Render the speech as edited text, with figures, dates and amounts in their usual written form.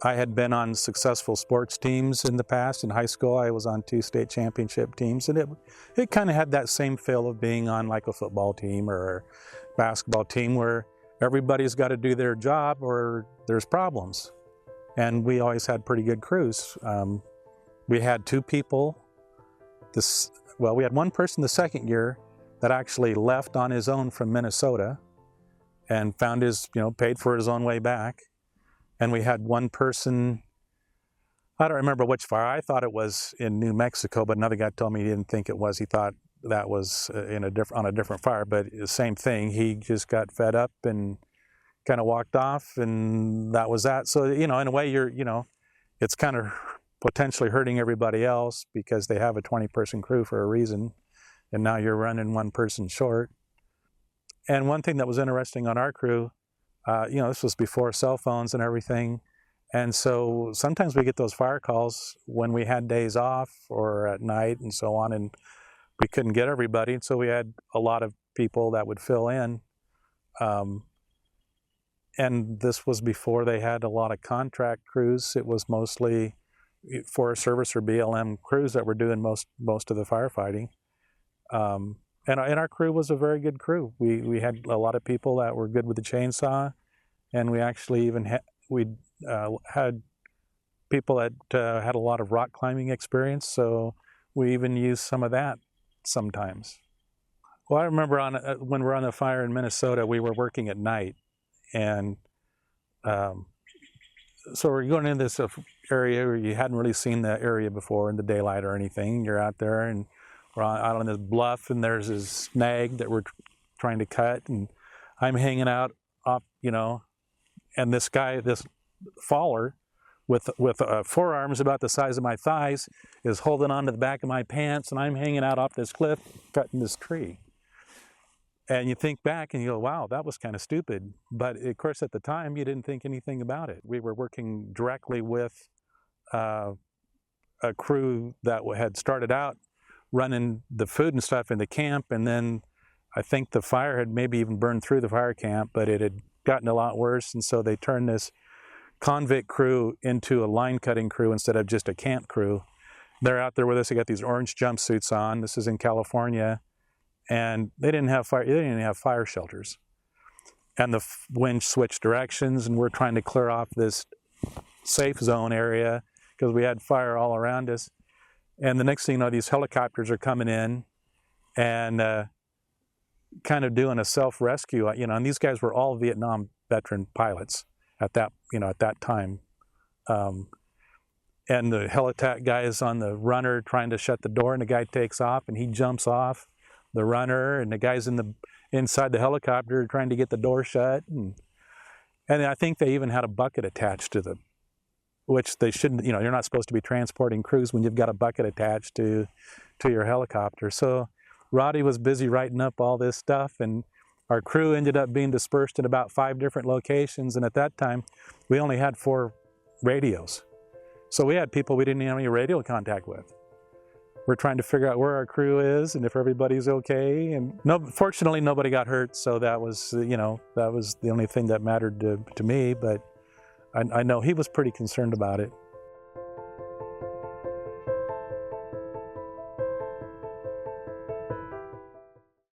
I had been on successful sports teams in the past. In high school, I was on 2 state championship teams, and it kind of had that same feel of being on like a football team or a basketball team where everybody's got to do their job or there's problems. And we always had pretty good crews. We had 2 people. We had one person the second year that actually left on his own from Minnesota and found his, paid for his own way back. And we had one person, I don't remember which fire. I thought it was in New Mexico, but another guy told me he didn't think it was. He thought that was on a different fire, but the same thing. He just got fed up and kind of walked off, and that was that. So, in a way, it's kind of potentially hurting everybody else because they have a 20-person crew for a reason, and now you're running one person short. And one thing that was interesting on our crew, this was before cell phones and everything. And so sometimes we get those fire calls when we had days off or at night and so on, and we couldn't get everybody. So we had a lot of people that would fill in. And this was before they had a lot of contract crews. It was mostly Forest Service or BLM crews that were doing most of the firefighting. And our crew was a very good crew. We had a lot of people that were good with the chainsaw, and we actually even had people that had a lot of rock climbing experience, so we even used some of that sometimes. Well, I remember when we were on the fire in Minnesota, we were working at night, and so we're going into this area where you hadn't really seen the area before in the daylight or anything. You're out there, and we're out on this bluff, and there's this snag that we're trying to cut, and I'm hanging out off, and this guy, this faller, with forearms about the size of my thighs, is holding onto the back of my pants, and I'm hanging out off this cliff cutting this tree. And you think back and you go, wow, that was kind of stupid. But of course, at the time, you didn't think anything about it. We were working directly with a crew that had started out running the food and stuff in the camp, and then I think the fire had maybe even burned through the fire camp, but it had gotten a lot worse, and so they turned this convict crew into a line cutting crew instead of just a camp crew. They're out there with us. They got these orange jumpsuits on. This is in California, and they didn't have fire shelters. And the wind switched directions, and we're trying to clear off this safe zone area because we had fire all around us. And the next thing you know, these helicopters are coming in and kind of doing a self-rescue, and these guys were all Vietnam veteran pilots at that time. And the heli-tac guy is on the runner trying to shut the door, and the guy takes off, and he jumps off the runner, and the guy's inside the helicopter trying to get the door shut. And I think they even had a bucket attached to them, which they shouldn't, you're not supposed to be transporting crews when you've got a bucket attached to your helicopter. So Roddy was busy writing up all this stuff, and our crew ended up being dispersed in about 5 different locations. And at that time, we only had 4 radios. So we had people we didn't have any radio contact with. We're trying to figure out where our crew is and if everybody's okay. And fortunately, nobody got hurt. So that was, that was the only thing that mattered to me. But I know he was pretty concerned about it.